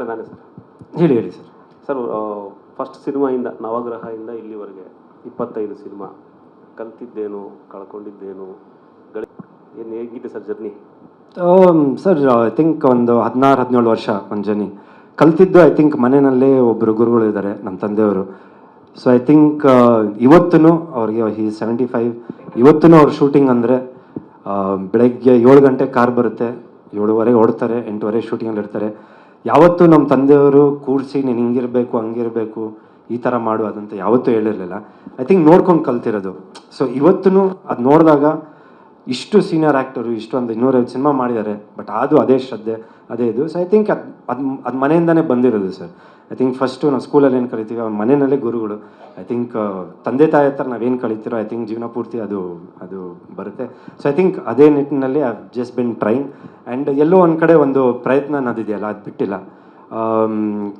ನಾನೇ ಸರ್. ಹೇಳಿ sir. Sir, first ಸಿನಿಮಾಯಿಂದ ನವಗ್ರಹದಿಂದ ಇಲ್ಲಿವರೆಗೆ 25 ಸಿನಿಮಾ, ಕಲ್ತಿದ್ದೇನು, ಕಳ್ಕೊಂಡಿದ್ದೇನು, ಏನು ಹೇಗಿದೆ sir journey? Sir, I think ಒಂದು 16-17 ವರ್ಷ ಒಂದು ಜರ್ನಿ. ಕಲ್ತಿದ್ದು ಐ ಥಿಂಕ್ ಮನೆಯಲ್ಲೇ ಒಬ್ಬರು ಗುರುಗಳು ಇದ್ದಾರೆ, ನಮ್ಮ ತಂದೆಯವರು. ಸೊ ಐ ಥಿಂಕ್ ಇವತ್ತೂ ಅವ್ರಿಗೆ ಈ 75, ಇವತ್ತೂ ಅವ್ರ ಶೂಟಿಂಗ್ ಅಂದರೆ ಬೆಳಗ್ಗೆ 7 ಗಂಟೆ ಕಾರ್ ಬರುತ್ತೆ, 7:15 ಓಡ್ತಾರೆ, 8:15 ಶೂಟಿಂಗಲ್ಲಿ ಇರ್ತಾರೆ. ಯಾವತ್ತೂ ನಮ್ಮ ತಂದೆಯವರು ಕೂರಿಸಿ ನೀನು ಹಿಂಗಿರಬೇಕು ಹಂಗಿರಬೇಕು ಈ ಥರ ಮಾಡು ಅದಂತ ಯಾವತ್ತೂ ಹೇಳಿರಲಿಲ್ಲ. ಐ ಥಿಂಕ್ ನೋಡ್ಕೊಂಡು ಕಲ್ತಿರೋದು. ಸೊ ಇವತ್ತೂ ಅದು ನೋಡಿದಾಗ ಇಷ್ಟು ಸೀನಿಯರ್ ಆ್ಯಕ್ಟರು ಇಷ್ಟೊಂದು 250 ಸಿನಿಮಾ ಮಾಡಿದ್ದಾರೆ, ಬಟ್ ಅದು ಅದೇ ಶ್ರದ್ಧೆ ಅದೇ ಇದು. ಸೊ ಐ ಥಿಂಕ್ ಅದು ಮನೆಯಿಂದನೇ ಬಂದಿರೋದು ಸರ್. ಐ ಥಿಂಕ್ ಫಸ್ಟು ನಾವು ಸ್ಕೂಲಲ್ಲಿ ಏನು ಕಲಿತೀವಿ ಅವ್ರ ಮನೆಯಲ್ಲೇ ಗುರುಗಳು. ಐ ಥಿಂಕ್ ತಂದೆ ತಾಯಿ ಹತ್ರ ನಾವೇನು ಕಲಿತೀರೋ ಐ ಥಿಂಕ್ ಜೀವನ ಪೂರ್ತಿ ಅದು ಬರುತ್ತೆ. ಸೊ ಐ ಥಿಂಕ್ ಅದೇ ನಿಟ್ಟಿನಲ್ಲಿ I just been trying. And ಎಲ್ಲೋ ಒಂದು ಕಡೆ ಒಂದು ಪ್ರಯತ್ನ ಅನ್ನೋದಿದೆಯಲ್ಲ, ಅದು ಬಿಟ್ಟಿಲ್ಲ.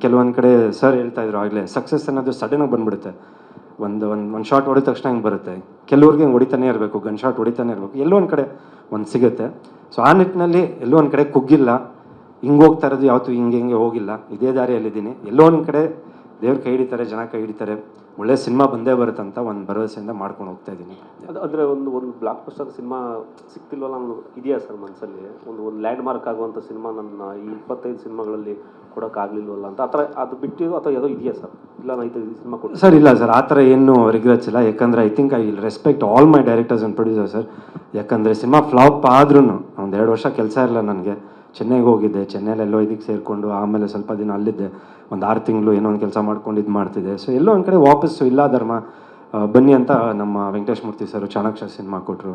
ಕೆಲವೊಂದು ಕಡೆ ಸರ್ ಹೇಳ್ತಾಯಿದ್ರು ಆಗಲೇ, ಸಕ್ಸಸ್ ಅನ್ನೋದು ಸಡನ್ನಾಗಿ ಬಂದುಬಿಡುತ್ತೆ. ಒಂದು ಶಾಟ್ ಹೊಡಿದ ತಕ್ಷಣ ಹಿಂಗೆ ಬರುತ್ತೆ. ಕೆಲವ್ರಿಗೆ ಹಿಂಗೆ ಹೊಡಿತಾನೆ ಇರಬೇಕು, ಗನ್ ಶಾಟ್ ಹೊಡಿತಾನೆ ಇರಬೇಕು, ಎಲ್ಲೋ ಒಂದು ಕಡೆ ಒಂದು ಸಿಗುತ್ತೆ. ಸೊ ಆ ನಿಟ್ಟಿನಲ್ಲಿ ಎಲ್ಲೋ ಒಂದು ಕಡೆ ಕುಗ್ಗಿಲ್ಲ, ಹಿಂಗೆ ಹೋಗ್ತಾ ಇರೋದು ಯಾವತ್ತೂ ಹಿಂಗೆ ಹೋಗಿಲ್ಲ, ಇದೇ ದಾರಿಯಲ್ಲಿದ್ದೀನಿ. ಎಲ್ಲೋ ಒಂದು ಕಡೆ ದೇವ್ರು ಕೈ ಹಿಡಿತಾರೆ, ಜನ ಕೈ ಹಿಡಿತಾರೆ, ಒಳ್ಳೆ ಸಿನಿಮಾ ಬಂದೇ ಬರುತ್ತಂತ ಒಂದು ಭರವಸೆಯಿಂದ ಮಾಡ್ಕೊಂಡು ಹೋಗ್ತಾ ಇದ್ದೀನಿ. ಅಂದರೆ ಒಂದು ಬ್ಲಾಕ್ ಬಸ್ಟರ್ ಸಿನಿಮಾ ಸಿಗ್ತಿಲ್ವಲ್ಲ ಅನ್ನೋದು ಇದೆಯಾ ಸರ್ ಮನಸ್ಸಲ್ಲಿ? ಒಂದು ಲ್ಯಾಂಡ್ ಮಾರ್ಕ್ ಆಗುವಂಥ ಸಿನಿಮಾ ನನ್ನ ಈ 25 ಸಿನಿಮಾಗಳಲ್ಲಿ ಕೊಡೋಕ್ಕಾಗಲಿಲ್ವಲ್ಲ ಅಂತ, ಆ ಥರ ಅದು ಬಿಟ್ಟಿದ್ದು ಅಥವಾ ಯಾವುದೋ ಇದೆಯಾ ಸರ್? ಇಲ್ಲ ನಾನು ಈ ಸಿನಿಮಾ ಕೊಟ್ಟು ಸರ್, ಇಲ್ಲ ಸರ್, ಆ ಥರ ಏನು ರಿಗ್ರೆಟ್ಸ್ ಇಲ್ಲ. ಯಾಕಂದರೆ I think I will respect all my directors and producer sir. ಯಾಕಂದರೆ ಸಿನಿಮಾ ಫ್ಲಾಪ್ ಆದ್ರೂ ಒಂದು 2 ವರ್ಷ ಕೆಲಸ ಇರಲ್ಲ ನನಗೆ. ಚೆನ್ನೈಗೆ ಹೋಗಿದ್ದೆ, ಚೆನ್ನೈಲೆಲ್ಲೋ ಇದಕ್ಕೆ ಸೇರಿಕೊಂಡು ಆಮೇಲೆ ಸ್ವಲ್ಪ ದಿನ ಅಲ್ಲಿದ್ದೆ, ಒಂದು 6 ತಿಂಗಳು ಏನೋ ಒಂದು ಕೆಲಸ ಮಾಡ್ಕೊಂಡು ಇದು ಮಾಡ್ತಿದ್ದೆ. ಸೊ ಎಲ್ಲೋ ಒಂದು ಕಡೆ ವಾಪಸ್ಸು ಇಲ್ಲ ಧರ್ಮ ಬನ್ನಿ ಅಂತ ನಮ್ಮ ವೆಂಕಟೇಶ್ ಮೂರ್ತಿ ಸರ್ ಚಾಣಕ್ಷ ಸಿನಿಮಾ ಕೊಟ್ಟರು.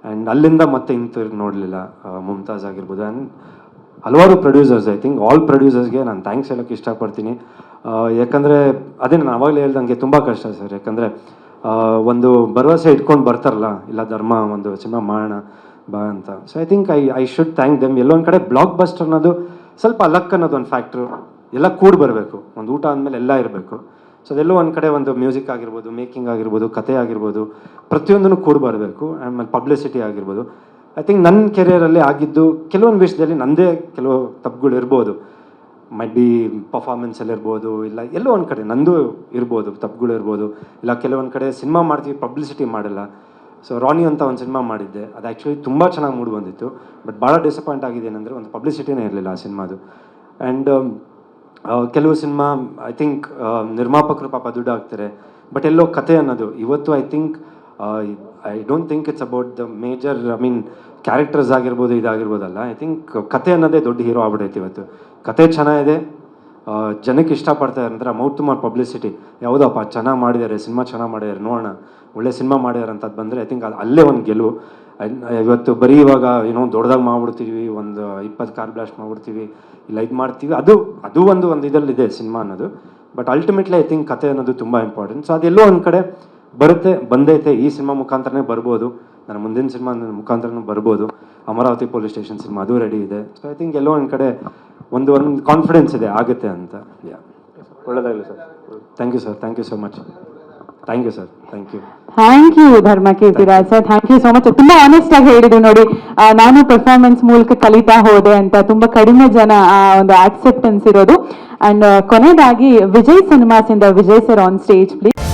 ಆ್ಯಂಡ್ ಅಲ್ಲಿಂದ ಮತ್ತೆ ಹಿಂತಿರುಗಿ ನೋಡಲಿಲ್ಲ. ಮುಮ್ತಾಜ್ ಆಗಿರ್ಬೋದು ಆ್ಯಂಡ್ ಹಲವಾರು ಪ್ರೊಡ್ಯೂಸರ್ಸ್, ಐ ಥಿಂಕ್ ಆಲ್ ಪ್ರೊಡ್ಯೂಸರ್ಸ್ಗೆ ನಾನು ಥ್ಯಾಂಕ್ಸ್ ಹೇಳೋಕ್ಕೆ ಇಷ್ಟಪಡ್ತೀನಿ. ಯಾಕಂದರೆ ಅದೇ ನಾನು ಅವಾಗಲೇ ಹೇಳ್ದಂಗೆ ತುಂಬ ಕಷ್ಟ ಸರ್. ಯಾಕಂದರೆ ಒಂದು ಭರವಸೆ ಇಟ್ಕೊಂಡು ಬರ್ತಾರಲ್ಲ, ಇಲ್ಲ ಧರ್ಮ ಒಂದು ಸಿನಿಮಾ ಮಾಡೋಣ ಬಾ ಅಂತ. So I think I should thank them. ಎಲ್ಲೊಂದು ಕಡೆ ಬ್ಲಾಕ್ ಬಸ್ಟರ್ ಅನ್ನೋದು ಸ್ವಲ್ಪ ಲಕ್ ಅನ್ನೋದು ಒಂದು ಫ್ಯಾಕ್ಟ್ರು, ಎಲ್ಲ ಕೂಡಿ ಬರಬೇಕು. ಒಂದು ಊಟ ಅಂದಮೇಲೆ ಎಲ್ಲ ಇರಬೇಕು. ಸೊ ಅದೆಲ್ಲೋ ಒಂದು ಕಡೆ ಒಂದು ಮ್ಯೂಸಿಕ್ ಆಗಿರ್ಬೋದು, ಮೇಕಿಂಗ್ ಆಗಿರ್ಬೋದು, ಕತೆ ಆಗಿರ್ಬೋದು, ಪ್ರತಿಯೊಂದನ್ನು ಕೂಡಿ ಬರಬೇಕು. ಆಮೇಲೆ ಪಬ್ಲಿಸಿಟಿ ಆಗಿರ್ಬೋದು. ಐ ಥಿಂಕ್ ನನ್ನ ಕೆರಿಯರಲ್ಲಿ ಆಗಿದ್ದು ಕೆಲವೊಂದು ವಿಷಯದಲ್ಲಿ ನನ್ನದೇ ಕೆಲವು ತಪ್ಪುಗಳು ಇರ್ಬೋದು. ಮೈಟ್ ಬಿ ಪರ್ಫಾರ್ಮೆನ್ಸಲ್ಲಿ ಇರ್ಬೋದು, ಇಲ್ಲ ಎಲ್ಲೋ ಒಂದು ಕಡೆ ನಂದು ಇರ್ಬೋದು, ತಪ್ಪುಗಳು ಇರ್ಬೋದು. ಇಲ್ಲ ಕೆಲವೊಂದು ಕಡೆ ಸಿನಿಮಾ ಮಾಡ್ತೀವಿ, ಪಬ್ಲಿಸಿಟಿ ಮಾಡಿಲ್ಲ. ಸೊ ರಾನಿ ಅಂತ ಒಂದು ಸಿನಿಮಾ ಮಾಡಿದ್ದೆ, ಅದು ಆ್ಯಕ್ಚುಲಿ ತುಂಬ ಚೆನ್ನಾಗಿ ಮೂಡಿ ಬಂದಿತ್ತು. ಬಟ್ ಭಾಳ ಡಿಸಪಾಯಿಂಟ್ ಆಗಿದೆ ಏನಂದರೆ ಒಂದು ಪಬ್ಲಿಸಿಟಿನೇ ಇರಲಿಲ್ಲ ಆ ಸಿನಿಮಾದು. ಆ್ಯಂಡ್ ಕೆಲವು ಸಿನಿಮಾ ಐ ಥಿಂಕ್ ನಿರ್ಮಾಪಕರು ಪಾಪ ದುಡ್ಡು ಹಾಕ್ತಾರೆ, ಬಟ್ ಎಲ್ಲೋ ಕತೆ ಅನ್ನೋದು ಇವತ್ತು I think I don't think it's about the major, I mean characters ಆಗಿರ್ಬೋದು ಇದಾಗಿರ್ಬೋದಲ್ಲ. ಐ ಥಿಂಕ್ ಕತೆ ಅನ್ನೋದೇ ದೊಡ್ಡ ಹೀರೋ ಆಗ್ಬಿಟ್ಟೈತೆ ಇವತ್ತು. ಕತೆ ಚೆನ್ನಾಗಿದೆ, ಜನಕ್ಕೆ ಇಷ್ಟಪಡ್ತಾರೆ ಅಂದರೆ ಮೌತ್ ಟು ಮೌತ್ ಪಬ್ಲಿಸಿಟಿ, ಯಾವುದಪ್ಪ ಚೆನ್ನಾಗಿ ಮಾಡಿದ್ದಾರೆ, ಸಿನಿಮಾ ಚೆನ್ನಾಗಿ ಮಾಡಿದ್ದಾರೆ, ನೋಡೋಣ ಒಳ್ಳೆ ಸಿನಿಮಾ ಮಾಡ್ಯಾರ ಅಂತದ್ದು ಬಂದರೆ ಐ ಥಿಂಕ್ ಅದು ಅಲ್ಲೇ ಒಂದು ಗೆಲುವು. ಇವತ್ತು ಬರೀ ಇವಾಗ ಏನೋ ದೊಡ್ಡದಾಗಿ ಮಾಡ್ಬಿಡ್ತೀವಿ, ಒಂದು 20 ಕಾರ್ ಬ್ಲಾಸ್ಟ್ ಮಾಡ್ಬಿಡ್ತೀವಿ, ಇಲ್ಲ ಇದು ಮಾಡ್ತೀವಿ, ಅದು ಒಂದು ಇದರಲ್ಲಿದೆ ಸಿನಿಮಾ ಅನ್ನೋದು. ಬಟ್ ಅಲ್ಟಿಮೇಟ್ಲಿ ಐ ಥಿಂಕ್ ಕತೆ ಅನ್ನೋದು ತುಂಬ ಇಂಪಾರ್ಟೆಂಟ್. ಸೊ ಅದೆಲ್ಲೋ ಒಂದು ಕಡೆ ಬರುತ್ತೆ, ಬಂದೈತೆ. ಈ ಸಿನಿಮಾ ಮುಖಾಂತರನೇ ಬರ್ಬೋದು, ನನ್ನ ಮುಂದಿನ ಸಿನಿಮಾ ಮುಖಾಂತರನೂ ಬರ್ಬೋದು. ಅಮರಾವತಿ ಪೊಲೀಸ್ ಸ್ಟೇಷನ್ ಸಿನಿಮಾ ಅದು ರೆಡಿ ಇದೆ. ಸೊ ಐ ಥಿಂಕ್ ಎಲ್ಲೋ ಒಂದು ಕಡೆ ಒಂದು ಕಾನ್ಫಿಡೆನ್ಸ್ ಇದೆ ಆಗುತ್ತೆ ಅಂತ. ಒಳ್ಳೆಯದಾಗಲಿ sir. Thank you sir, thank you so much. Thank you sir, thank you. Thank you Dharma Keerthiraj sir, thank you so much. ತುಂಬಾ ಆನೆಸ್ಟ್ ಆಗಿ ಹೇಳಿದ್ರು ನೋಡಿ, ನಾನು ಪರ್ಫಾರ್ಮೆನ್ಸ್ ಮೂಲಕ ಕಲಿತಾ ಹೋದೆ ಅಂತ. ತುಂಬಾ ಕಡಿಮೆ ಜನ ಒಂದು ಆಕ್ಸೆಪ್ಟೆನ್ಸ್ ಇರೋದು. ಅಂಡ್ ಕೊನೆಯದಾಗಿ ವಿಜಯ್ ಸಿನಿಮಾಸ್ ಇಂದ Vijay sir on stage please.